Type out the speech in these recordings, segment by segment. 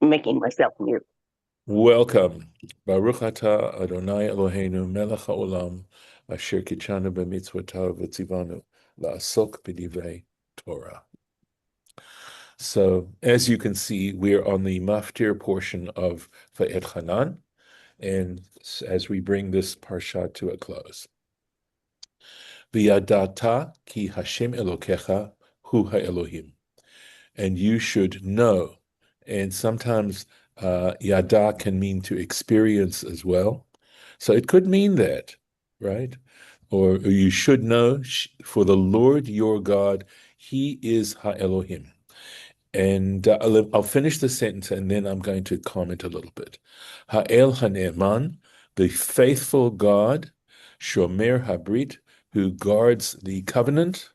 making myself mute. Welcome. Baruch atah Adonai Eloheinu melech haolam asher kitshanu b'mitzvotav v'tzivanu la'asok b'divrei Torah. So, as you can see, we're on the Maftir portion of Va'et Hanan, and as we bring this Parsha to a close. V'yadata ki Hashem Elokecha hu ha'Elohim. And you should know, and sometimes yada can mean to experience as well. So it could mean that, right? Or you should know, for the Lord your God, he is HaElohim. And I'll finish the sentence and then I'm going to comment a little bit. Ha'el HaNe'eman, the faithful God, Shomer HaBrit, who guards the covenant,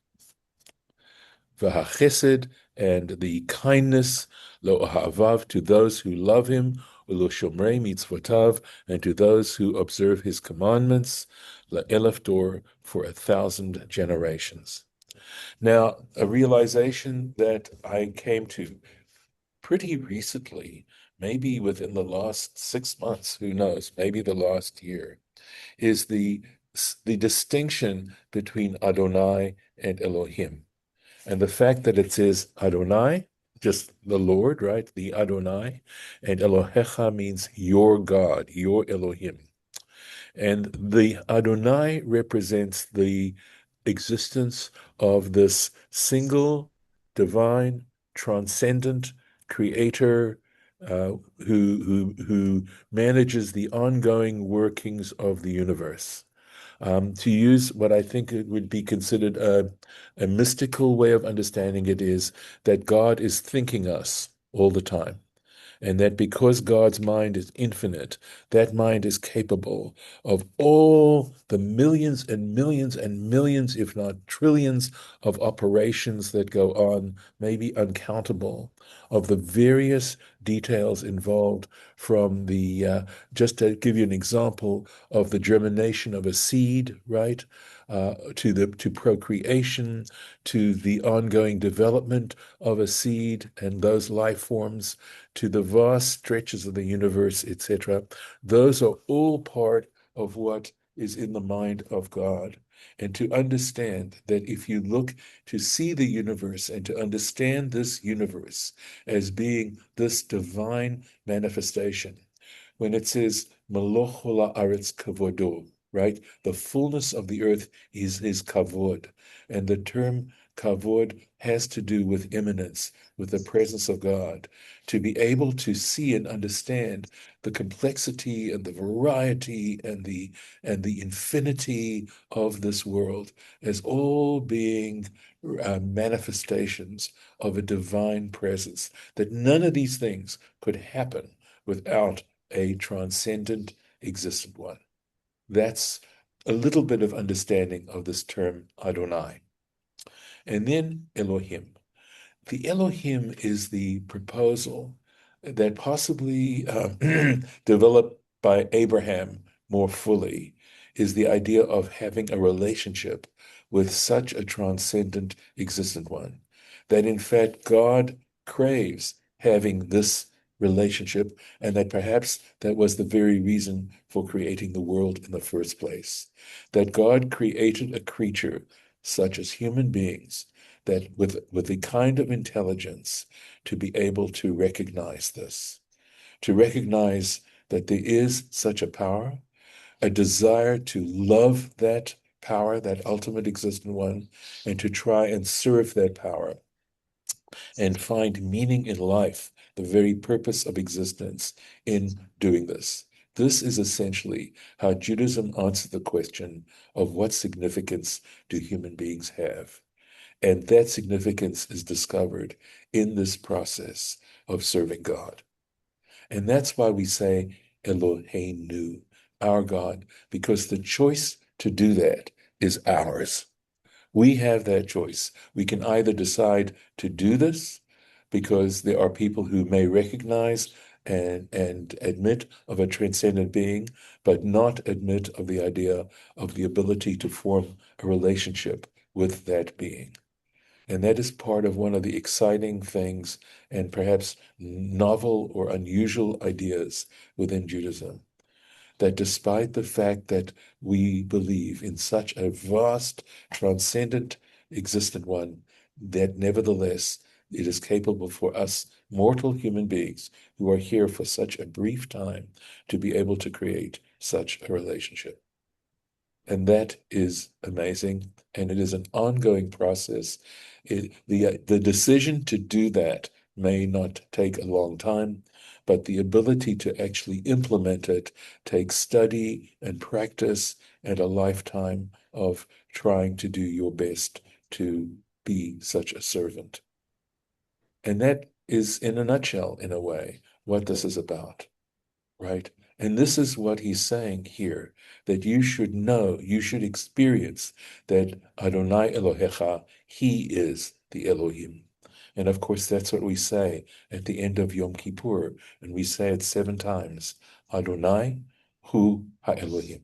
v'hachesed, and the kindness, lo ahavav, to those who love him, ulo shomrei mitzvotav, and to those who observe his commandments, la'elef dor, for 1,000 generations. Now, a realization that I came to pretty recently, maybe within the last 6 months, who knows, maybe the last year, is the distinction between Adonai and Elohim. And the fact that it says Adonai, just the Lord, right? The Adonai, and Elohecha means your God, your Elohim. And the Adonai represents the existence of this single, divine, transcendent creator who manages the ongoing workings of the universe. To use what I think it would be considered a mystical way of understanding it is that God is thinking us all the time. And that because God's mind is infinite, that mind is capable of all the millions and millions and millions, if not trillions, of operations that go on, maybe uncountable, of the various details involved from just to give you an example of the germination of a seed, right, to procreation, to the ongoing development of a seed and those life forms, to the vast stretches of the universe, etc. Those are all part of what is in the mind of God. And to understand that if you look to see the universe and to understand this universe as being this divine manifestation, when it says, Maloch ha'aretz kavodo, right? The fullness of the earth is his kavod. And the term kavod has to do with immanence, with the presence of God. To be able to see and understand the complexity and the variety and the infinity of this world as all being manifestations of a divine presence, that none of these things could happen without a transcendent, existent one. That's a little bit of understanding of this term Adonai. And then Elohim. The Elohim is the proposal that possibly developed by Abraham more fully, is the idea of having a relationship with such a transcendent, existent one, that in fact God craves having this relationship, and that perhaps that was the very reason for creating the world in the first place. That God created a creature such as human beings, that with the kind of intelligence to be able to recognize this, to recognize that there is such a power, a desire to love that power, that ultimate existent one, and to try and serve that power and find meaning in life, the very purpose of existence in doing this. This is essentially how Judaism answers the question of what significance do human beings have. And that significance is discovered in this process of serving God. And that's why we say Eloheinu, our God, because the choice to do that is ours. We have that choice. We can either decide to do this because there are people who may recognize and admit of a transcendent being, but not admit of the idea of the ability to form a relationship with that being. And that is part of one of the exciting things and perhaps novel or unusual ideas within Judaism. That despite the fact that we believe in such a vast, transcendent, existent one, that nevertheless it is capable for us mortal human beings who are here for such a brief time to be able to create such a relationship. And that is amazing, and it is an ongoing process. The decision to do that may not take a long time, but the ability to actually implement it takes study and practice and a lifetime of trying to do your best to be such a servant. And that is, in a nutshell, in a way, what this is about, right? And this is what he's saying here, that you should know, you should experience that Adonai Elohecha, he is the Elohim. And of course, that's what we say at the end of Yom Kippur, and we say it 7 times, Adonai Hu HaElohim.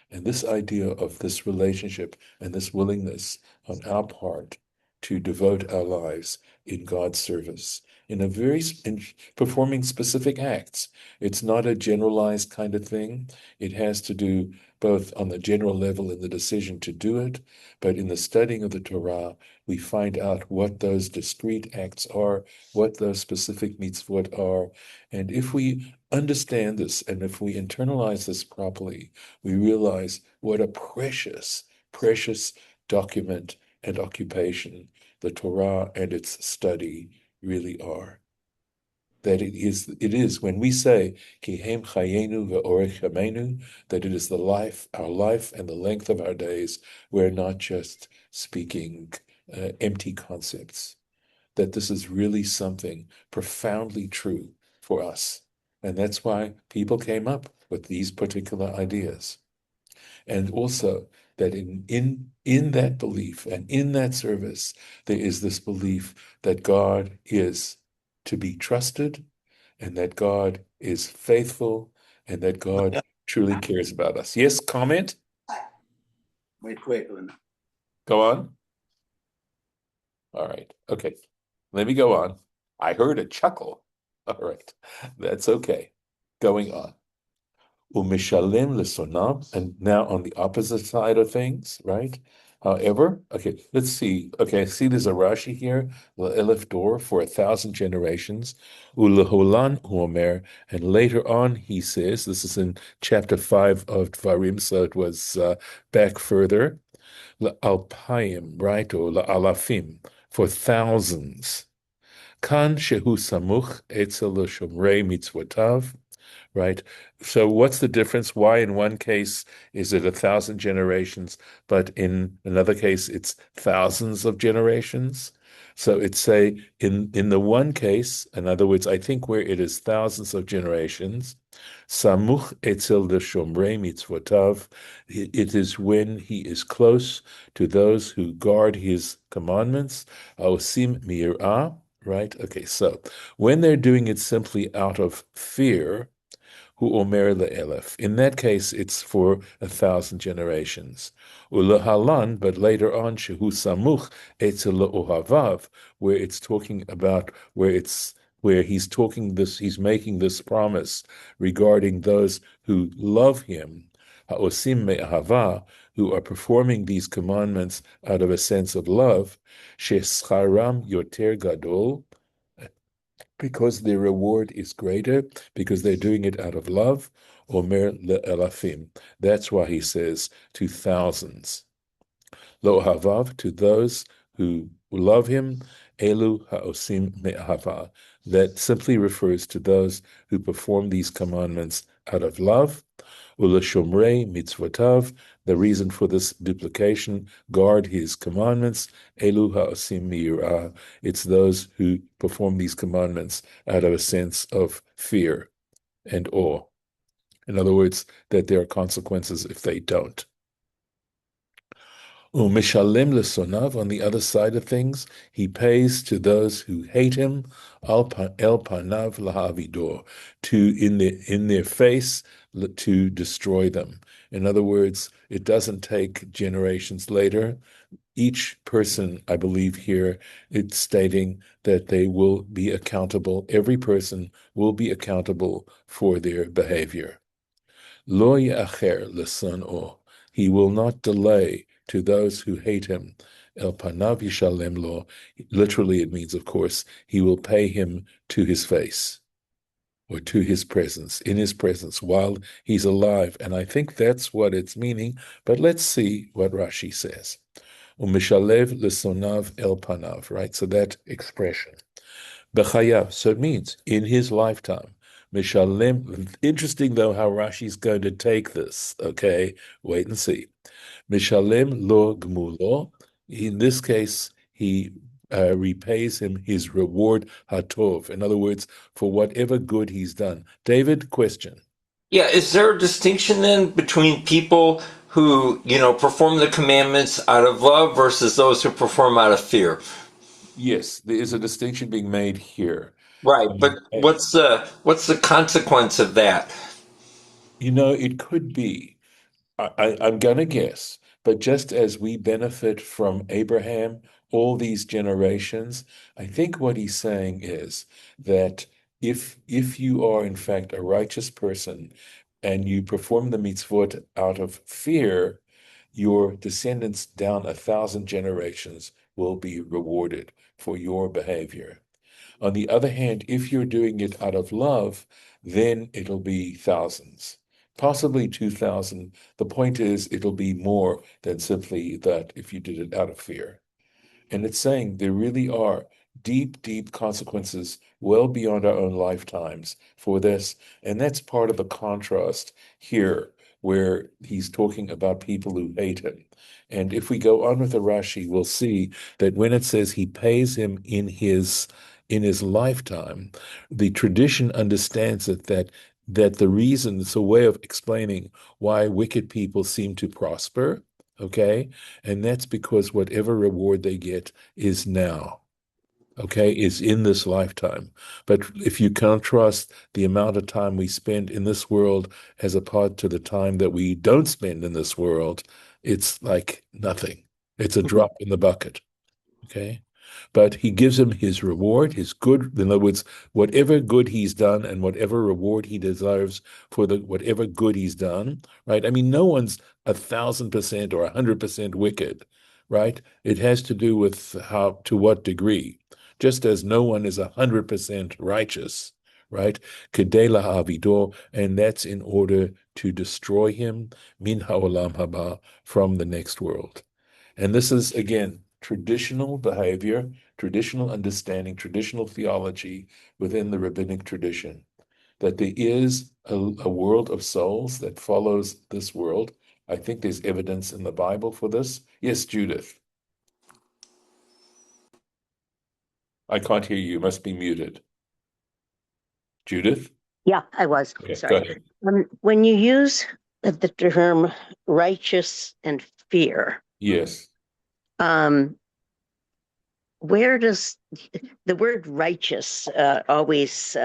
And this idea of this relationship and this willingness on our part to devote our lives in God's service in performing specific acts. It's not a generalized kind of thing. It has to do both on the general level in the decision to do it, but in the studying of the Torah, we find out what those discrete acts are, what those specific mitzvot are. And if we understand this and if we internalize this properly, we realize what a precious, precious document and occupation the Torah and its study really are. That it is when we say Kihem Chayenu ve'orech Yameinu, that it is the life, our life, and the length of our days. We're not just speaking empty concepts. That this is really something profoundly true for us, and that's why people came up with these particular ideas. And also that in that belief and in that service, there is this belief that God is to be trusted and that God is faithful and that God truly cares about us. Yes, comment? Wait. Go on. All right. Okay. Let me go on. I heard a chuckle. All right. That's okay. Going on. Umishalem lesonam, and now on the opposite side of things, right? However, okay, let's see. Okay, see there's a Rashi here, Elif Dor, for 1,000 generations. Uleholan Uomer, and later on he says, this is in chapter 5 of Dvarim, so it was back further, Alpayim, right, or Alafim, for thousands. Kan shehu samuch etzel shomrei mitzvotav, right? So what's the difference? Why in one case is it 1,000 generations, but in another case it's thousands of generations? So it's say in the one case, in other words, I think where it is thousands of generations, samuch etzel shomrei mitzvotav, it is when he is close to those who guard his commandments, haosim mir'ah, right? Okay, so when they're doing it simply out of fear, Hu omer le'elef. In that case, it's for 1,000 generations. Ulehalan, but later on, shehu samuch etzel le'ohavav, where it's talking about where he's making this promise regarding those who love him, ha'osim me'ahava, who are performing these commandments out of a sense of love, shescharam yoter gadol, because their reward is greater, because they're doing it out of love, omer le'elafim. That's why he says to thousands. Lo havav, to those who love him, elu ha'osim me'ahava. That simply refers to those who perform these commandments out of love. Ulashomrei mitzvotav, the reason for this duplication, guard his commandments. Elu ha'osim mi'yirah, it's those who perform these commandments out of a sense of fear and awe. In other words, that there are consequences if they don't. Umishalem lesonav, on the other side of things, he pays to those who hate him, el panav lahavidor, to in their face to destroy them. In other words, it doesn't take generations later. each person, I believe here, it's stating that they will be accountable. Every person will be accountable for their behavior. Lo ya'acher l'san'o. He will not delay to those who hate him. El panav yishalem lo. Literally, it means, of course, he will pay him to his face or to his presence, in his presence while he's alive. And I think that's what it's meaning. But let's see what Rashi says. Umishalev l'sonav el panav, right? So that expression. B'chayav, so it means in his lifetime. Mishalem, interesting though how Rashi's going to take this, okay? Wait and see. Mishalem lo gmulo, in this case, he repays him his reward hatov. In other words, for whatever good he's done. David, question. Yeah, is there a distinction then between people who, perform the commandments out of love versus those who perform out of fear? Yes, there is a distinction being made here. Right, but what's the consequence of that? It could be. I'm going to guess, but just as we benefit from Abraham all these generations, I think what he's saying is that if you are in fact a righteous person and you perform the mitzvot out of fear, your descendants down 1,000 generations will be rewarded for your behavior. On the other hand, if you're doing it out of love, then it'll be thousands, possibly 2,000. The point is, it'll be more than simply that if you did it out of fear. And it's saying there really are deep, deep consequences well beyond our own lifetimes for this. And that's part of the contrast here, where he's talking about people who hate him. And if we go on with the Rashi, we'll see that when it says he pays him in his lifetime, the tradition understands it that the reason, it's a way of explaining why wicked people seem to prosper, okay? And that's because whatever reward they get is now, okay, is in this lifetime. But if you contrast the amount of time we spend in this world as opposed to the time that we don't spend in this world, it's like nothing. It's a drop in the bucket, okay? But he gives him his reward, his good. In other words, whatever good he's done and whatever reward he deserves for whatever good he's done, right? I mean, no one's 1,000% or 100% wicked, right? It has to do with to what degree. Just as no one is 100% righteous, right? Kedei la'avido, and that's in order to destroy him, min ha'olam haba, from the next world. And this is, again, traditional behavior, traditional understanding, traditional theology within the rabbinic tradition, that there is a world of souls that follows this world. I think there's evidence in the Bible for this. Yes, Judith. I can't hear you. You must be muted. Judith? Yeah, I was. Okay, Sorry. go ahead. When you use the term righteous and fear, Yes. where does the word righteous always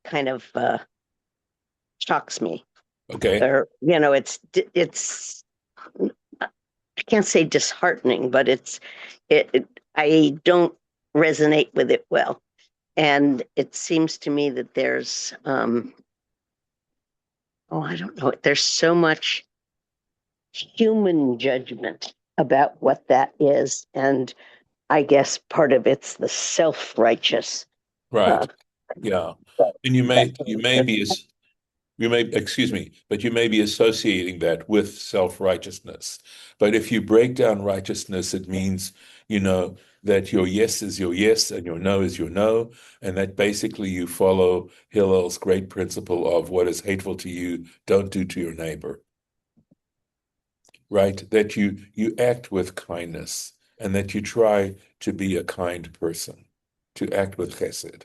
kind of shocks me? Okay. Or it's I can't say disheartening, but I don't resonate with it well. And it seems to me that there's I don't know, there's so much human judgment about what that is. And I guess part of it's the self-righteous. Right. Yeah. And excuse me, but you may be associating that with self-righteousness. But if you break down righteousness, it means, that your yes is your yes and your no is your no, and that basically you follow Hillel's great principle of what is hateful to you, don't do to your neighbor. Right? That you act with kindness and that you try to be a kind person, to act with chesed.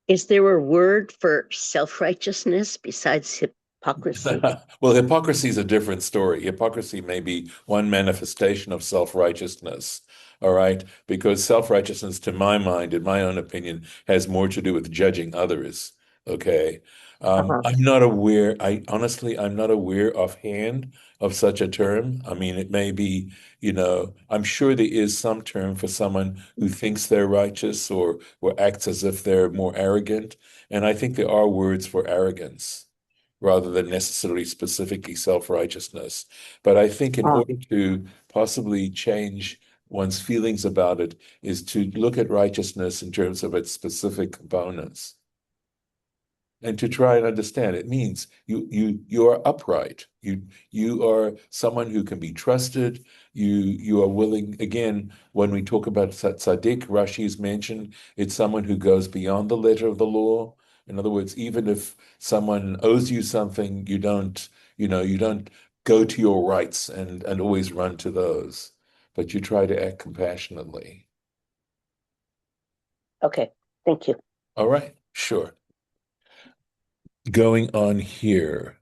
Is there a word for self-righteousness besides hypocrisy? Well, hypocrisy is a different story. Hypocrisy may be one manifestation of self-righteousness, all right? Because self-righteousness, to my mind, in my own opinion, has more to do with judging others, Okay. Uh-huh. I'm not aware, I'm not aware offhand of such a term. I mean, it may be, I'm sure there is some term for someone who thinks they're righteous or acts as if they're more arrogant. And I think there are words for arrogance rather than necessarily specifically self-righteousness. But I think in order to possibly change one's feelings about it is to look at righteousness in terms of its specific components and to try and understand. It means you are upright. You are someone who can be trusted. You are willing. Again, when we talk about tzaddik, Rashi is mentioned. It's someone who goes beyond the letter of the law. In other words, even if someone owes you something, you don't go to your rights and always run to those, but you try to act compassionately. Okay, thank you. All right, sure. Going on here.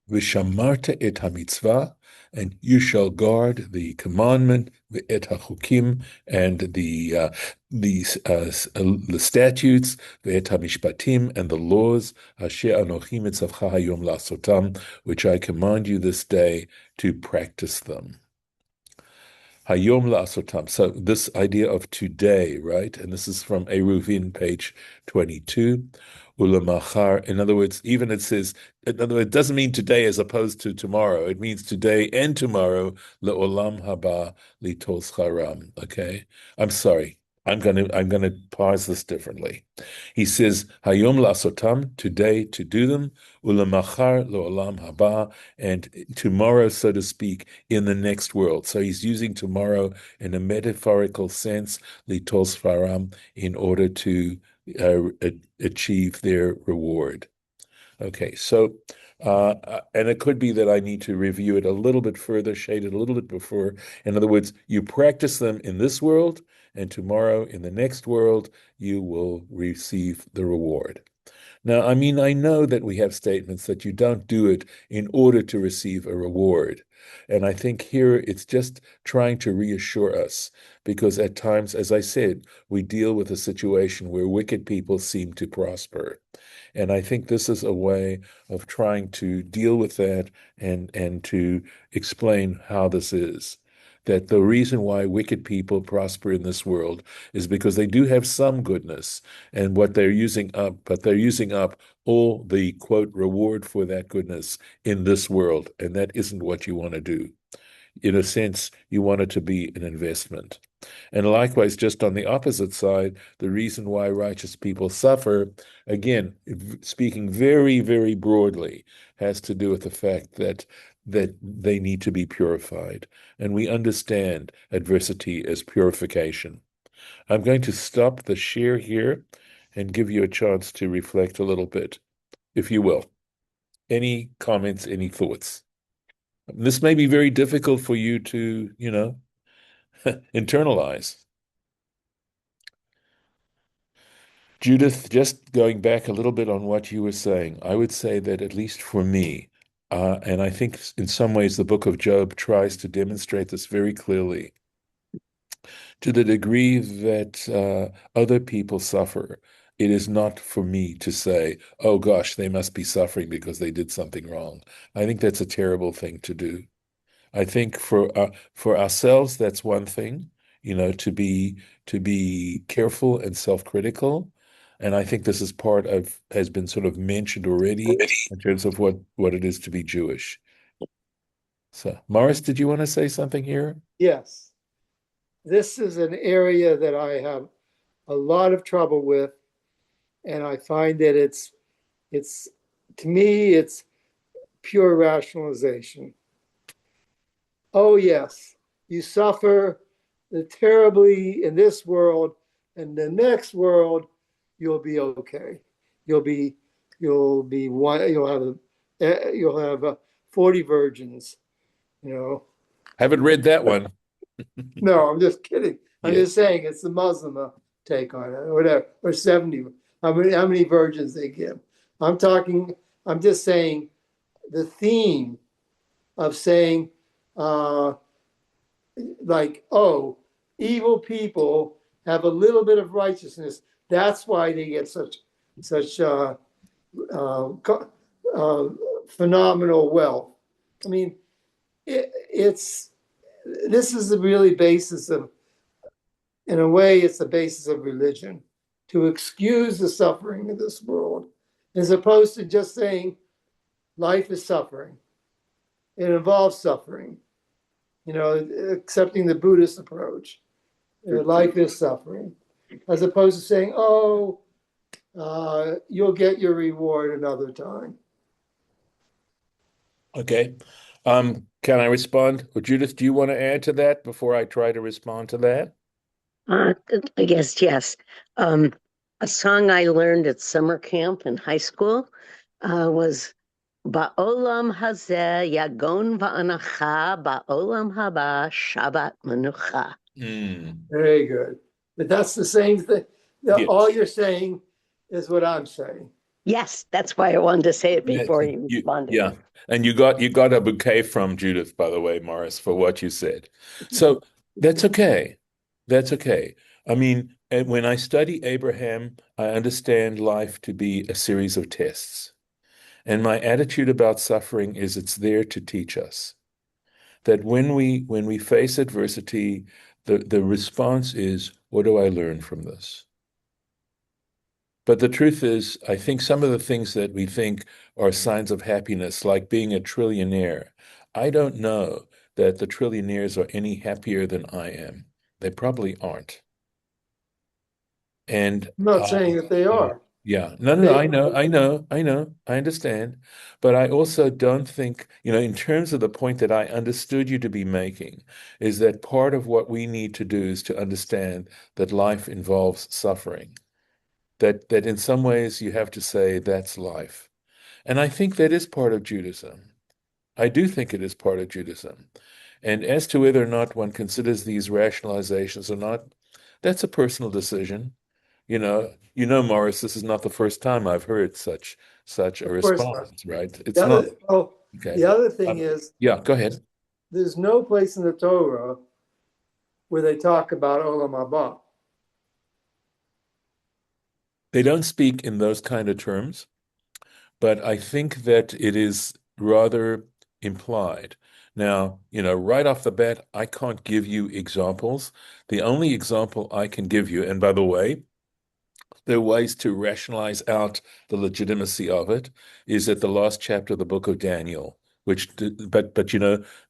Vishamarta et hamitzvah, and you shall guard the commandment, et hachukim, and the statutes, et hamishpatim, and the laws, asher anochi mitzavcha hayom lasotam, which I command you this day to practice them. Hayom la'asotam. So this idea of today, right? And this is from Eruvin, page 22. Ulamachar. In other words, it doesn't mean today as opposed to tomorrow. It means today and tomorrow. Le'olam haba litos charam. Okay. I'm sorry. I'm gonna pause this differently. He says, Hayom la'asotam, today to do them, ulamachar le'olam haba, and tomorrow, so to speak, in the next world. So he's using tomorrow in a metaphorical sense, litos faram, in order to achieve their reward. Okay, so and it could be that I need to review it a little bit further, shade it a little bit before. In other words, you practice them in this world, and tomorrow in the next world, you will receive the reward. Now, I mean, I know that we have statements that you don't do it in order to receive a reward. And I think here it's just trying to reassure us, because at times, as I said, we deal with a situation where wicked people seem to prosper. And I think this is a way of trying to deal with that and to explain how this is. That the reason why wicked people prosper in this world is because they do have some goodness, and what they're using up, but they're using up all the quote reward for that goodness in this world, and that isn't what you want to do. In a sense, you want it to be an investment. And likewise, just on the opposite side, the reason why righteous people suffer, again, speaking very, very broadly, has to do with the fact that they need to be purified. And we understand adversity as purification. I'm going to stop the share here and give you a chance to reflect a little bit, if you will. Any comments, any thoughts? This may be very difficult for you to, internalize. Judith, just going back a little bit on what you were saying, I would say that at least for me, and I think in some ways the book of Job tries to demonstrate this very clearly, to the degree that other people suffer, it is not for me to say, oh gosh, they must be suffering because they did something wrong. I think that's a terrible thing to do. I think for ourselves, that's one thing, to be careful and self-critical. And I think this is has been sort of mentioned already in terms of what it is to be Jewish. So, Morris, did you want to say something here? Yes. This is an area that I have a lot of trouble with, and I find that it's to me, it's pure rationalization. Oh, yes, you suffer terribly in this world, and the next world, you'll be okay. You'll have 40 virgins, Haven't read that one. No, I'm just kidding. I'm Yeah. just saying it's the Muslim take on it, or whatever, or 70. How many virgins they give? I'm just saying the theme of saying, evil people have a little bit of righteousness. That's why they get such phenomenal wealth. I mean, this is the really basis of, in a way, it's the basis of religion, to excuse the suffering of this world, as opposed to just saying life is suffering. It involves suffering. Accepting the Buddhist approach, life is suffering, as opposed to saying, "Oh, you'll get your reward another time." Okay. Can I respond? Or Judith, do you want to add to that before I try to respond to that? I guess yes. A song I learned at summer camp in high school was Ba'olam hazeh yagon va'anacha, ba'olam haba Shabbat menucha. Very good. But that's the same thing. Yes. All you're saying is what I'm saying. Yes, that's why I wanted to say it before you responded. Yeah. And you got a bouquet from Judith, by the way, Morris, for what you said. So that's okay. That's okay. I mean, when I study Abraham, I understand life to be a series of tests. And my attitude about suffering is it's there to teach us that when we face adversity, the response is, what do I learn from this? But the truth is, I think some of the things that we think are signs of happiness, like being a trillionaire, I don't know that the trillionaires are any happier than I am. They probably aren't. And I'm not saying that they are. yeah, no, I understand. But I also don't think, in terms of the point that I understood you to be making, is that part of what we need to do is to understand that life involves suffering. That in some ways you have to say that's life. And I think that is part of Judaism. I do think it is part of Judaism. And as to whether or not one considers these rationalizations or not, that's a personal decision. Morris, this is not the first time I've heard such a response, right? It's not. Okay. The other thing is, yeah, go ahead. There's no place in the Torah where they talk about Olam Haba. They don't speak in those kind of terms, but I think that it is rather implied. Now, right off the bat, I can't give you examples. The only example I can give you, and by the way, there are ways to rationalize out the legitimacy of it, is at the last chapter of the book of Daniel, but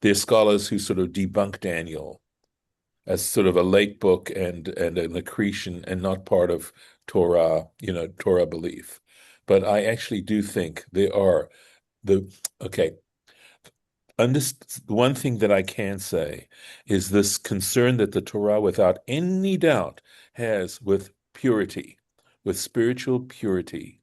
there's scholars who sort of debunk Daniel as sort of a late book and an accretion and not part of Torah, Torah belief. But I actually do think there are one thing that I can say is this concern that the Torah, without any doubt, has with purity, with spiritual purity.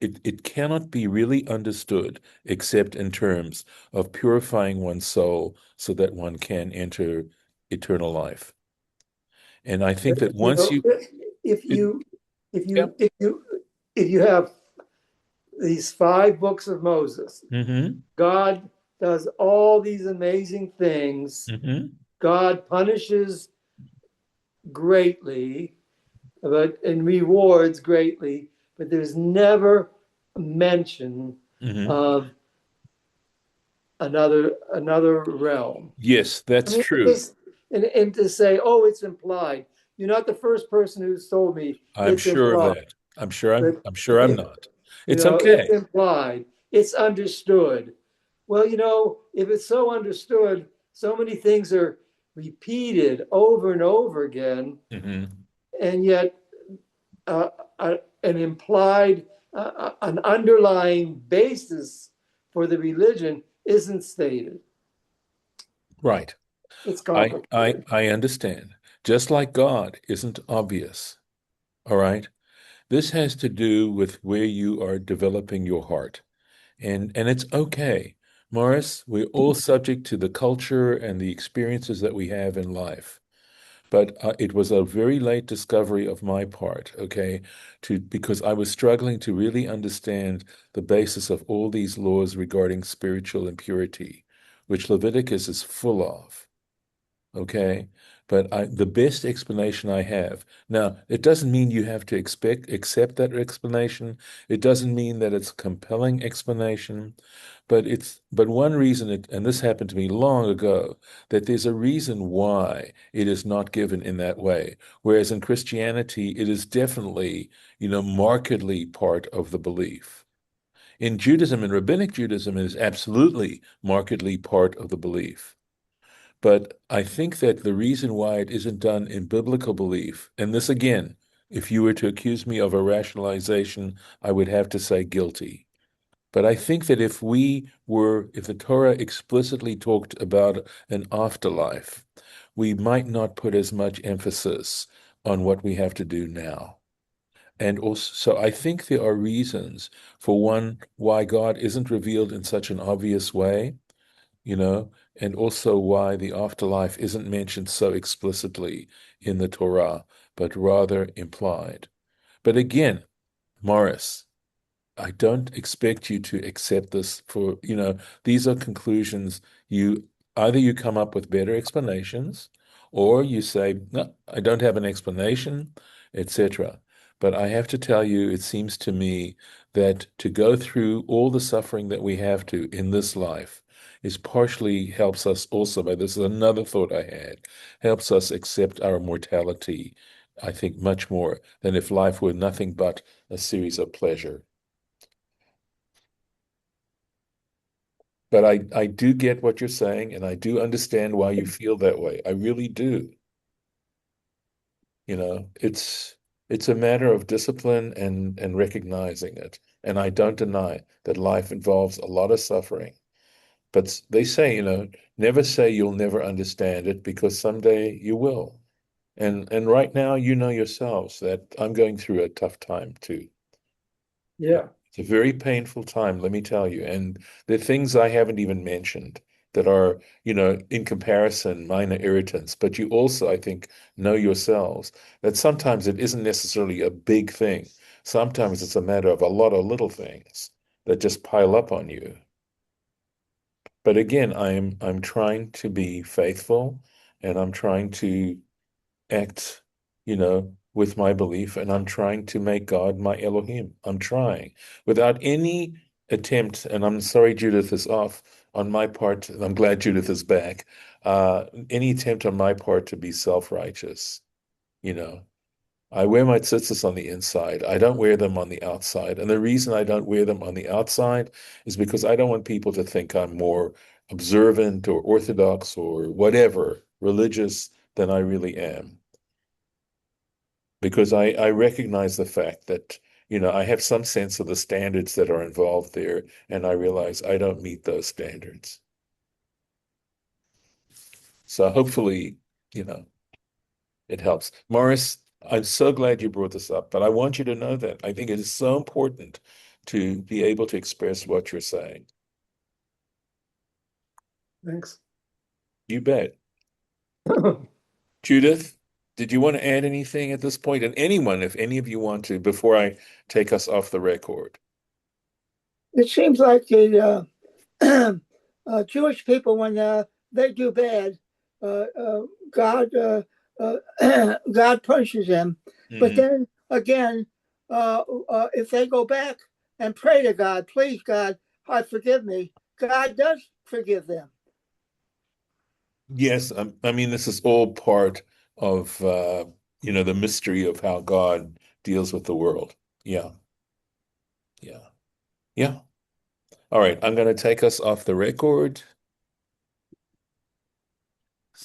It cannot be really understood except in terms of purifying one's soul so that one can enter eternal life. And I think that once if you have these 5 books of Moses, God does all these amazing things. God punishes greatly, and rewards greatly, but there's never a mention of another realm. Yes, that's true. And to say, oh, it's implied. You're not the first person who's told me I'm sure implied. of that. I'm sure I'm not. It's okay. It's implied. It's understood. Well, if it's so understood, so many things are repeated over and over again, and yet an implied, an underlying basis for the religion isn't stated. Right. It's complicated. I understand. Just like God isn't obvious. All right. This has to do with where you are developing your heart. And it's okay. Morris, we're all subject to the culture and the experiences that we have in life. But it was a very late discovery of my part, okay, because I was struggling to really understand the basis of all these laws regarding spiritual impurity, which Leviticus is full of, okay? But the best explanation I have. Now, it doesn't mean you have to accept that explanation. It doesn't mean that it's a compelling explanation, but one reason and this happened to me long ago, that there's a reason why it is not given in that way. Whereas in Christianity, it is definitely, markedly part of the belief. In Judaism and rabbinic Judaism, it is absolutely markedly part of the belief. But I think that the reason why it isn't done in biblical belief, and this again, if you were to accuse me of a rationalization, I would have to say guilty. But I think that if the Torah explicitly talked about an afterlife, we might not put as much emphasis on what we have to do now. And also, so I think there are reasons, for one, why God isn't revealed in such an obvious way, and also why the afterlife isn't mentioned so explicitly in the Torah, but rather implied. But again, Morris, I don't expect you to accept this these are conclusions. Either you come up with better explanations, or you say, no, I don't have an explanation, etc. But I have to tell you, it seems to me that to go through all the suffering that we have to in this life is partially helps us also, but this is another thought I had, helps us accept our mortality, I think, much more than if life were nothing but a series of pleasure. But I do get what you're saying, and I do understand why you feel that way. I really do. It's a matter of discipline and recognizing it. And I don't deny that life involves a lot of suffering. But they say, never say you'll never understand it, because someday you will. And right now, you know yourselves that I'm going through a tough time too. Yeah. It's a very painful time, let me tell you. And there are things I haven't even mentioned that are, in comparison, minor irritants. But you also, I think, know yourselves that sometimes it isn't necessarily a big thing. Sometimes it's a matter of a lot of little things that just pile up on you. But again, I'm trying to be faithful, and I'm trying to act, with my belief, and I'm trying to make God my Elohim. I'm trying without any attempt, and I'm sorry Judith is off on my part. I'm glad Judith is back. Any attempt on my part to be self-righteous, I wear my tzitzis on the inside. I don't wear them on the outside. And the reason I don't wear them on the outside is because I don't want people to think I'm more observant or orthodox or whatever religious than I really am. Because I recognize the fact that, I have some sense of the standards that are involved there, and I realize I don't meet those standards. So hopefully, it helps. Morris, I'm so glad you brought this up, but I want you to know that I think it is so important to be able to express what you're saying. Thanks. You bet. Judith, did you want to add anything at this point? And anyone, if any of you want to, before I take us off the record. It seems like the Jewish people, when they do bad, God God punishes them. But then again, if they go back and pray to God, please God, forgive me, God does forgive them. Yes, I mean, this is all part of the mystery of how God deals with the world. Yeah. Yeah. Yeah. All right, I'm going to take us off the record.